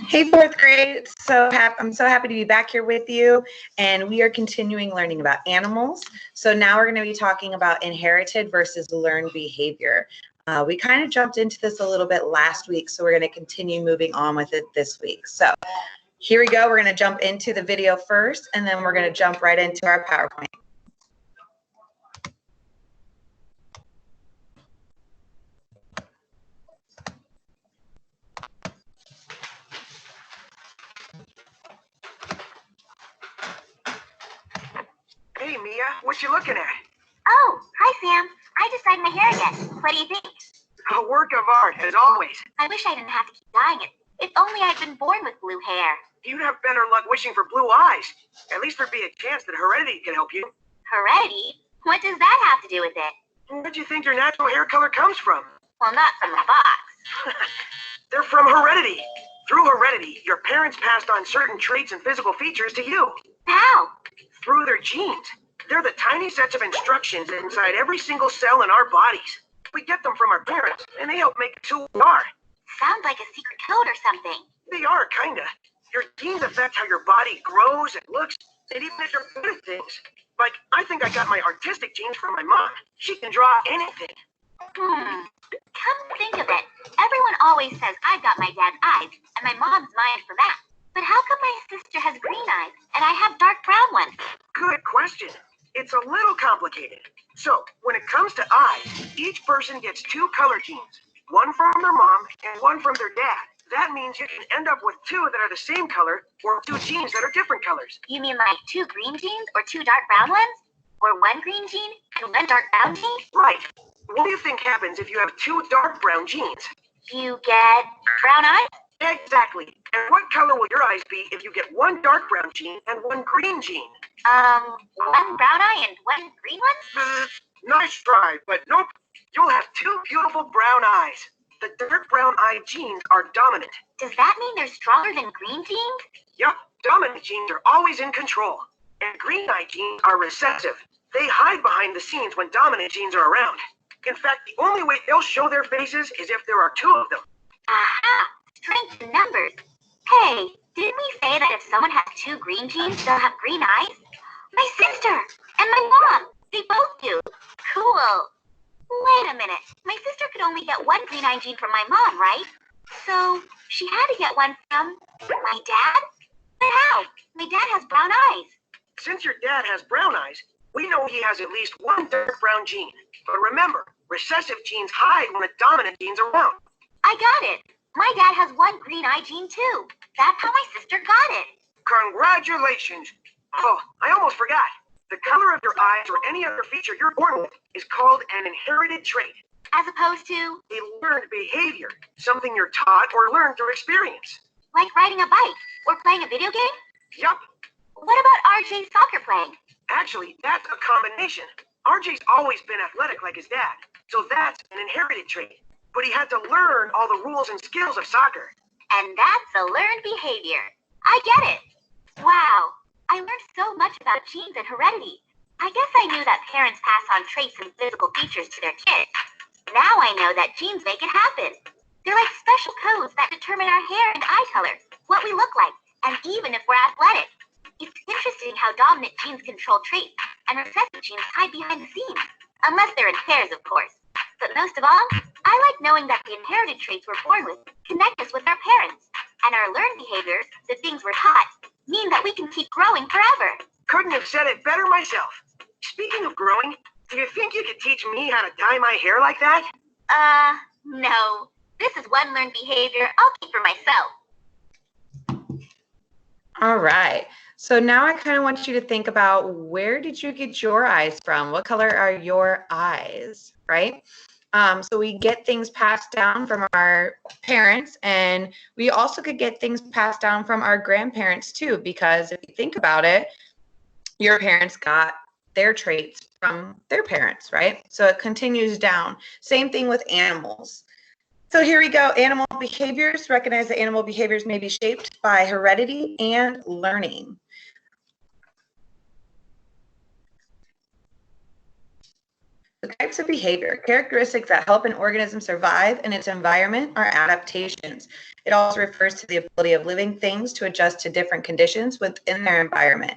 Hey, fourth grade. I'm so happy to be back here with you, and we are continuing learning about animals. So now we're going to be talking about inherited versus learned behavior. We kind of jumped into this a little bit last week, so we're going to continue moving on with it this week. So here we go. We're going to jump into the video first, and then we're going to jump right into our PowerPoint. Hey, Mia, what you looking at? Oh, hi, Sam. I just dyed my hair again. What do you think? A work of art, as always. I wish I didn't have to keep dyeing it. If only I'd been born with blue hair. You'd have better luck wishing for blue eyes. At least there'd be a chance that heredity could help you. Heredity? What does that have to do with it? Where'd you think your natural hair color comes from? Well, not from the box. They're from heredity. Through heredity, your parents passed on certain traits and physical features to you. How? Through their genes. They're the tiny sets of instructions inside every single cell in our bodies. We get them from our parents, and they help make us who we are. Sounds like a secret code or something. They are, kinda. Your genes affect how your body grows and looks, and even if you're good at things. Like, I think I got my artistic genes from my mom. She can draw anything. Come to think of it, everyone always says I've got my dad's eyes and my mom's mind for math. But how come my sister has green eyes and I have dark brown ones? Good question. It's a little complicated. So, when it comes to eyes, each person gets two color genes. One from their mom and one from their dad. That means you can end up with two that are the same color or two genes that are different colors. You mean like two green genes or two dark brown ones? Or one green gene and one dark brown gene? Right. What do you think happens if you have two dark brown genes? You get brown eyes? Exactly. And what color will your eyes be if you get one dark brown gene and one green gene? One brown eye and one green one? Nice try, but nope. You'll have two beautiful brown eyes. The dark brown eye genes are dominant. Does that mean they're stronger than green genes? Yup, dominant genes are always in control. And green eye genes are recessive. They hide behind the scenes when dominant genes are around. In fact, the only way they'll show their faces is if there are two of them. Aha! Strength in numbers. Hey, didn't we say that if someone has two green genes, they'll have green eyes? My sister! And my mom! They both do. Cool. Wait a minute. My sister could only get one green eye gene from my mom, right? So, she had to get one from my dad? But how? My dad has brown eyes. Since your dad has brown eyes, we know he has at least one dark brown gene. But remember, recessive genes hide when the dominant gene's around. I got it. My dad has one green eye gene too. That's how my sister got it. Congratulations. Oh, I almost forgot. The color of your eyes or any other feature you're born with is called an inherited trait. As opposed to? A learned behavior, something you're taught or learned through experience. Like riding a bike or playing a video game? Yup. What about RJ's soccer playing? Actually, that's a combination. RJ's always been athletic like his dad, so that's an inherited trait. But he had to learn all the rules and skills of soccer. And that's a learned behavior. I get it. Wow. I learned so much about genes and heredity. I guess I knew that parents pass on traits and physical features to their kids. Now I know that genes make it happen. They're like special codes that determine our hair and eye color, what we look like, and even if we're athletic. It's interesting how dominant genes control traits and recessive genes hide behind the scenes. Unless they're in pairs, of course. But most of all, I like knowing that the inherited traits we're born with connect us with our parents. And our learned behaviors, the things we're taught, mean that we can keep growing forever. Couldn't have said it better myself. Speaking of growing, do you think you could teach me how to dye my hair like that? No. This is one learned behavior I'll keep for myself. All right. So now I kind of want you to think about, where did you get your eyes from? What color are your eyes, right? So we get things passed down from our parents, and we also could get things passed down from our grandparents too, because if you think about it, your parents got their traits from their parents, right? So it continues down. Same thing with animals. So here we go. Animal behaviors. Recognize that animal behaviors may be shaped by heredity and learning. The types of behavior, characteristics that help an organism survive in its environment are adaptations. It also refers to the ability of living things to adjust to different conditions within their environment.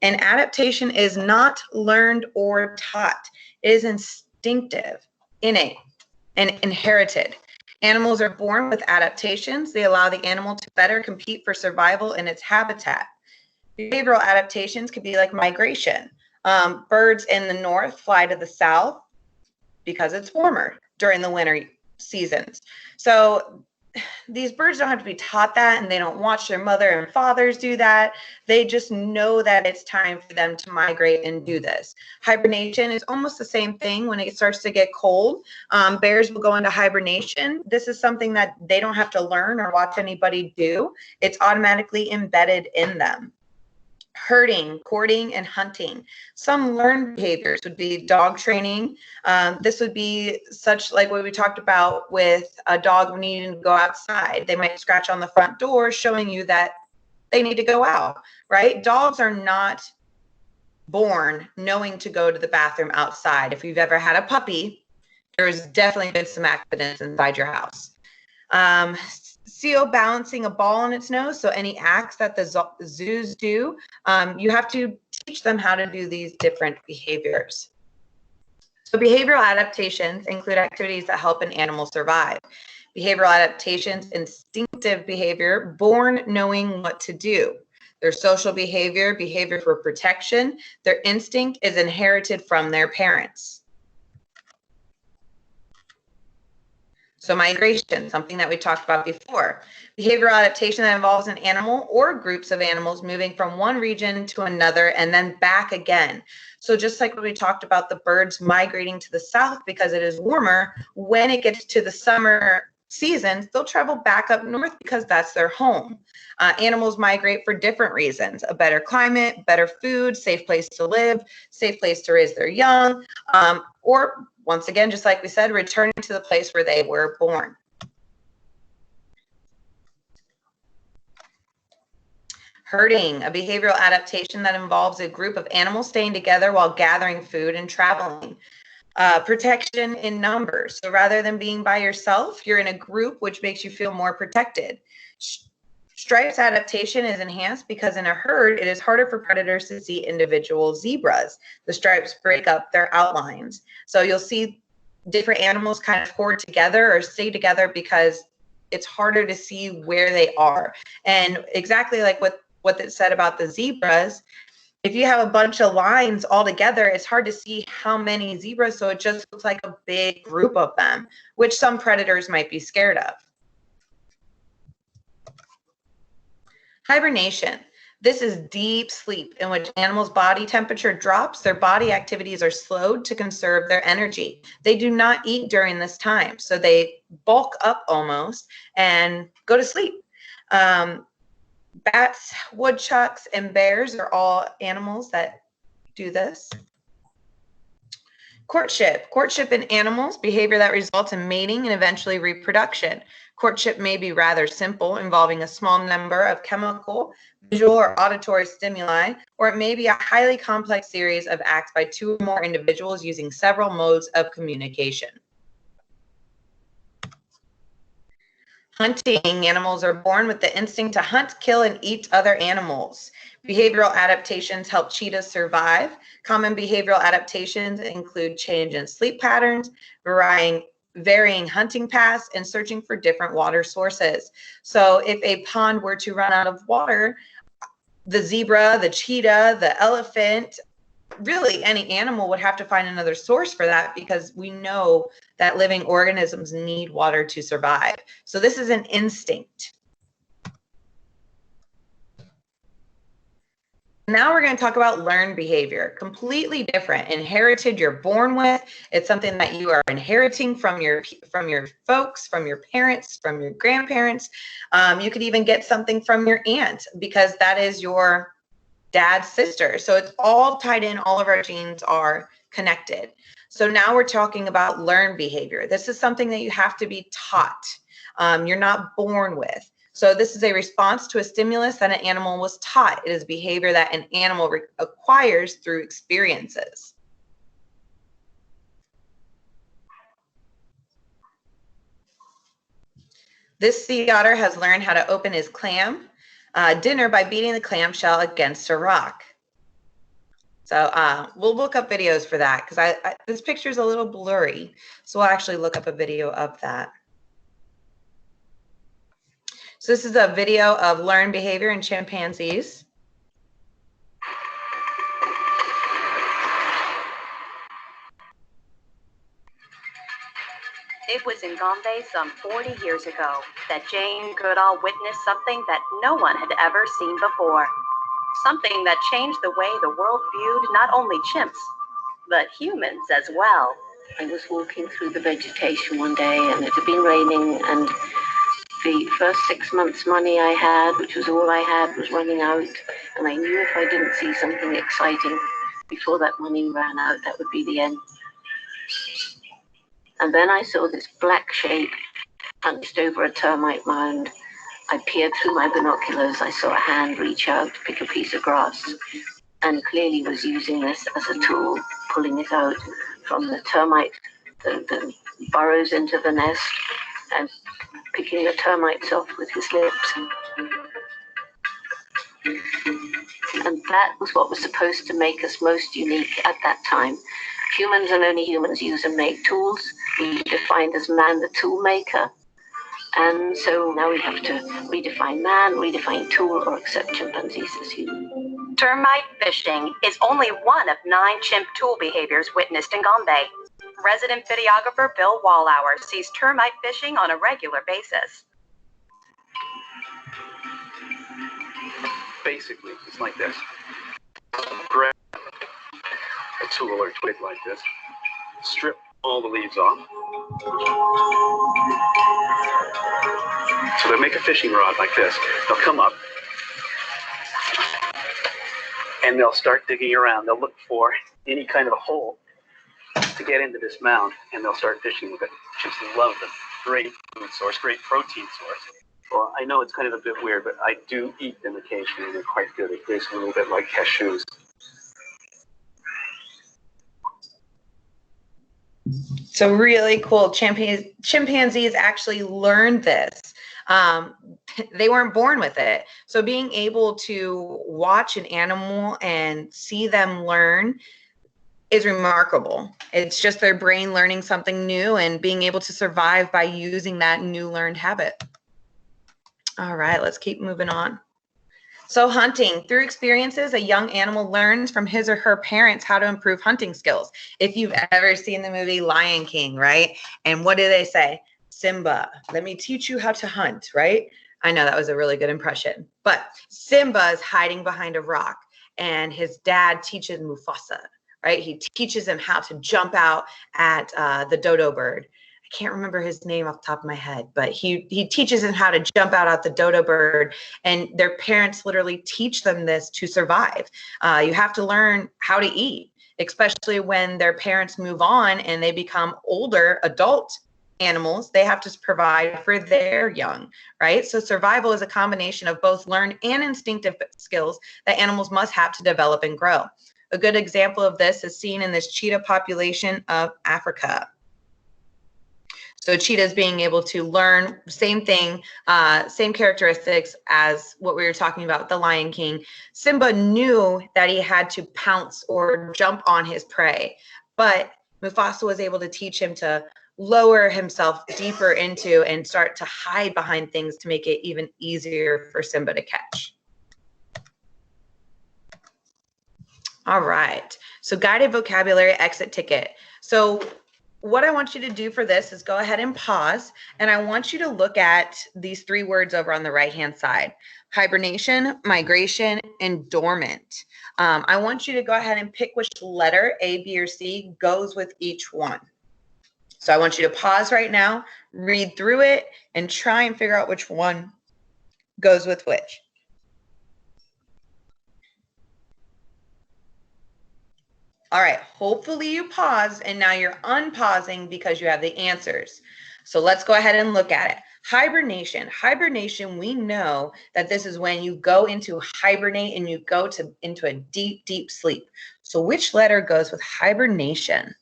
An adaptation is not learned or taught. It is instinctive, innate, and inherited. Animals are born with adaptations. They allow the animal to better compete for survival in its habitat. Behavioral adaptations could be like migration. Birds in the north fly to the south because it's warmer during the winter seasons. So these birds don't have to be taught that, and they don't watch their mother and fathers do that. They just know that it's time for them to migrate and do this. Hibernation is almost the same thing. When it starts to get cold, bears will go into hibernation. This is something that they don't have to learn or watch anybody do. It's automatically embedded in them. Herding, courting, and hunting. Some learned behaviors would be dog training. This would be such like what we talked about with a dog needing to go outside. They might scratch on the front door, showing you that they need to go out, right? Dogs are not born knowing to go to the bathroom outside. If you've ever had a puppy, there's definitely been some accidents inside your house. Seal balancing a ball on its nose. So any acts that the zoos do, you have to teach them how to do these different behaviors. So behavioral adaptations include activities that help an animal survive. Behavioral adaptations, instinctive behavior, born knowing what to do. Their social behavior, behavior for protection. Their instinct is inherited from their parents. So migration, something that we talked about before. Behavioral adaptation that involves an animal or groups of animals moving from one region to another and then back again. So just like when we talked about the birds migrating to the south because it is warmer, when it gets to the summer seasons, they'll travel back up north because that's their home. Animals migrate for different reasons: a better climate, better food, safe place to live, safe place to raise their young, or once again, just like we said, returning to the place where they were born. Herding, a behavioral adaptation that involves a group of animals staying together while gathering food and traveling. Protection in numbers. So rather than being by yourself, you're in a group, which makes you feel more protected. Stripes adaptation is enhanced because in a herd, it is harder for predators to see individual zebras. The stripes break up their outlines. So you'll see different animals kind of hoard together or stay together because it's harder to see where they are. And exactly like what it said about the zebras, if you have a bunch of lines all together, it's hard to see how many zebras. So it just looks like a big group of them, which some predators might be scared of. Hibernation. This is deep sleep in which animals' body temperature drops, their body activities are slowed to conserve their energy. They do not eat during this time, so they bulk up almost and go to sleep. Bats, woodchucks, and bears are all animals that do this. Courtship. Courtship in animals, behavior that results in mating and eventually reproduction. Courtship may be rather simple, involving a small number of chemical, visual, or auditory stimuli, or it may be a highly complex series of acts by two or more individuals using several modes of communication. Hunting. Animals are born with the instinct to hunt, kill, and eat other animals. Behavioral adaptations help cheetahs survive. Common behavioral adaptations include change in sleep patterns, varying hunting paths, and searching for different water sources. So if a pond were to run out of water, the zebra, the cheetah, the elephant, really any animal would have to find another source for that, because we know that living organisms need water to survive. So this is an instinct. Now we're going to talk about learned behavior. Completely different. Inherited, you're born with. It's something that you are inheriting from your folks, from your parents, from your grandparents. You could even get something from your aunt, because that is your dad's sister. So it's all tied in. All of our genes are connected. So now we're talking about learned behavior. This is something that you have to be taught. You're not born with. So this is a response to a stimulus that an animal was taught. It is behavior that an animal acquires through experiences. This sea otter has learned how to open his clam dinner by beating the clamshell against a rock. So we'll look up videos for that because this picture is a little blurry. So we'll actually look up a video of that. So this is a video of learned behavior in chimpanzees. It was in Gombe some 40 years ago that Jane Goodall witnessed something that no one had ever seen before. Something that changed the way the world viewed not only chimps, but humans as well. I was walking through the vegetation one day and it had been raining, and the first 6 months' money I had, which was all I had, was running out. And I knew if I didn't see something exciting before that money ran out, that would be the end. And then I saw this black shape hunched over a termite mound. I peered through my binoculars. I saw a hand reach out to pick a piece of grass, and clearly was using this as a tool, pulling it out from the termite, the burrows into the nest, and picking the termites off with his lips. And that was what was supposed to make us most unique at that time. Humans and only humans use and make tools. We defined as man the tool maker. And so now we have to redefine man, redefine tool, or accept chimpanzees as human. Termite fishing is only one of 9 chimp tool behaviors witnessed in Gombe. Resident videographer Bill Wallauer sees termite fishing on a regular basis. Basically, it's like this. Grab a tool or twig like this, strip all the leaves off. So they'll make a fishing rod like this. They'll come up and they'll start digging around. They'll look for any kind of a hole to get into this mound, and they'll start fishing with it. Chimps love them. Great food source, great protein source. Well, I know it's kind of a bit weird, but I do eat them occasionally. They're quite good. It tastes a little bit like cashews. So really cool. Chimpanzees actually learned this. They weren't born with it. So being able to watch an animal and see them learn is remarkable. It's just their brain learning something new and being able to survive by using that new learned habit. All right, let's keep moving on. So hunting. Through experiences, a young animal learns from his or her parents how to improve hunting skills. If you've ever seen the movie Lion King, right? And what do they say? Simba, let me teach you how to hunt, right? I know that was a really good impression. But Simba is hiding behind a rock, and his dad teaches Mufasa, right? He teaches him how to jump out at the dodo bird. I can't remember his name off the top of my head, but he teaches him how to jump out at the dodo bird, and their parents literally teach them this to survive. You have to learn how to eat, especially when their parents move on and they become older adult animals. They have to provide for their young, right? So survival is a combination of both learned and instinctive skills that animals must have to develop and grow. A good example of this is seen in this cheetah population of Africa. So cheetahs being able to learn, same thing, same characteristics as what we were talking about with the Lion King. Simba knew that he had to pounce or jump on his prey, but Mufasa was able to teach him to lower himself deeper into and start to hide behind things to make it even easier for Simba to catch. All right, so guided vocabulary exit ticket. So what I want you to do for this is go ahead and pause, and I want you to look at these 3 words over on the right-hand side: hibernation, migration, and dormant. I want you to go ahead and pick which letter, A, B, or C, goes with each one. So I want you to pause right now, read through it, and try and figure out which one goes with which. All right, hopefully you paused and now you're unpausing because you have the answers. So let's go ahead and look at it. Hibernation. Hibernation, we know that this is when you go into hibernate and you go into a deep, deep sleep. So which letter goes with hibernation?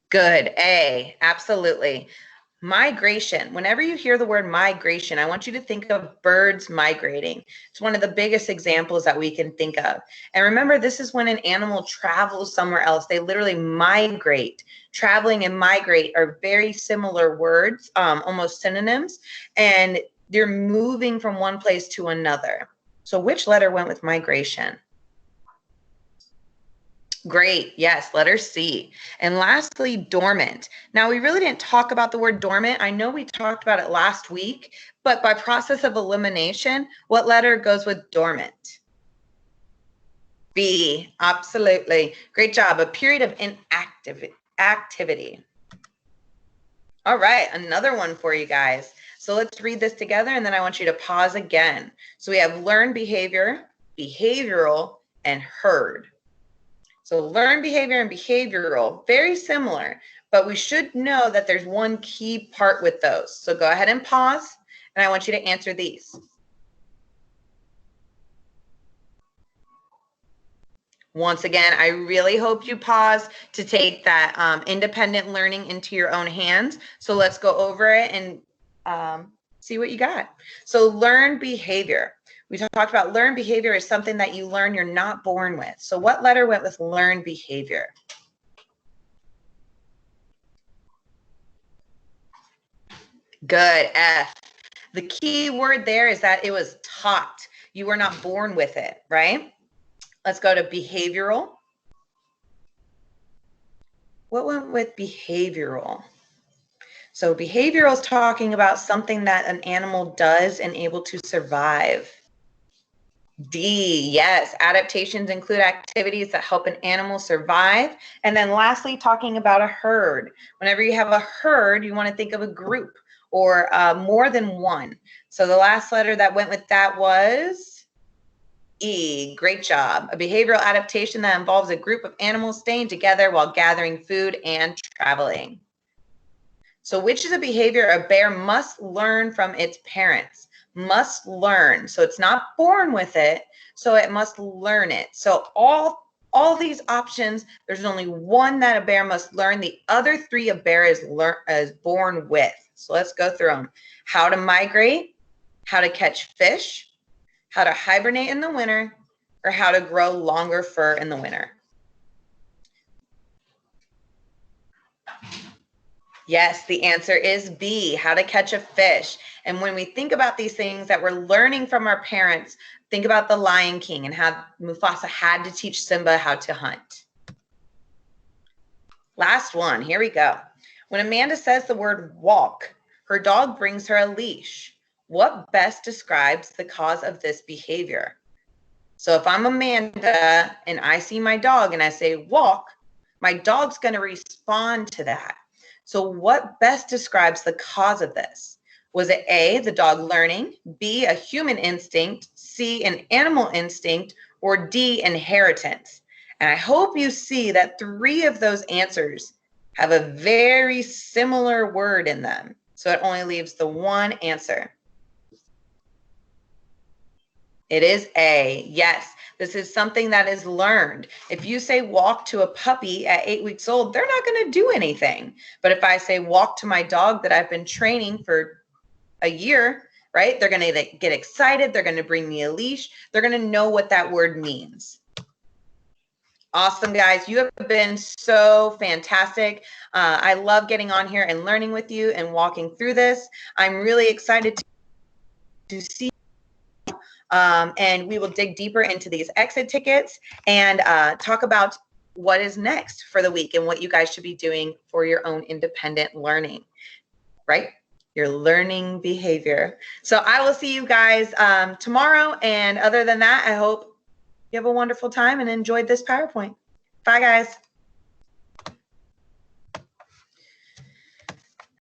Good, A, absolutely. Migration. Whenever you hear the word migration, I want you to think of birds migrating. It's one of the biggest examples that we can think of. And remember, this is when an animal travels somewhere else. They literally migrate. Traveling and migrate are very similar words, almost synonyms. And they're moving from one place to another. So which letter went with migration? Great. Yes, letter C. And lastly, dormant. Now, we really didn't talk about the word dormant. I know we talked about it last week, but by process of elimination, what letter goes with dormant? B. Absolutely. Great job. A period of inactivity. All right, another one for you guys. So let's read this together, and then I want you to pause again. So we have learned behavior, behavioral, and heard. So learned behavior and behavioral, very similar, but we should know that there's one key part with those. So go ahead and pause, and I want you to answer these. Once again, I really hope you pause to take that independent learning into your own hands. So let's go over it and see what you got. So learned behavior. We talked about learned behavior is something that you learn you're not born with. So what letter went with learned behavior? Good, F. The key word there is that it was taught. You were not born with it, right? Let's go to behavioral. What went with behavioral? So behavioral is talking about something that an animal does and able to survive. D, yes, adaptations include activities that help an animal survive. And then lastly, talking about a herd. Whenever you have a herd, you want to think of a group or more than one. So the last letter that went with that was E. Great job. A behavioral adaptation that involves a group of animals staying together while gathering food and traveling. So which is a behavior a bear must learn from its parents? Must learn. So it's not born with it, so it must learn it. So all these options, there's only one that a bear must learn. The other three a bear is born with. So let's go through them. How to migrate, how to catch fish, how to hibernate in the winter, or how to grow longer fur in the winter. Yes, the answer is B, how to catch a fish. And when we think about these things that we're learning from our parents, think about the Lion King and how Mufasa had to teach Simba how to hunt. Last one, here we go. When Amanda says the word walk, her dog brings her a leash. What best describes the cause of this behavior? So if I'm Amanda and I see my dog and I say walk, my dog's going to respond to that. So what best describes the cause of this? Was it A, the dog learning, B, a human instinct, C, an animal instinct, or D, inheritance? And I hope you see that 3 of those answers have a very similar word in them. So it only leaves the one answer. It is A. Yes, this is something that is learned. If you say walk to a puppy at 8 weeks old, they're not going to do anything. But if I say walk to my dog that I've been training for a year, right? They're going to get excited. They're going to bring me a leash. They're going to know what that word means. Awesome, guys. You have been so fantastic. I love getting on here and learning with you and walking through this. I'm really excited to see and we will dig deeper into these exit tickets and talk about what is next for the week and what you guys should be doing for your own independent learning, right? Your learning behavior. So I will see you guys tomorrow. And other than that, I hope you have a wonderful time and enjoyed this PowerPoint. Bye, guys.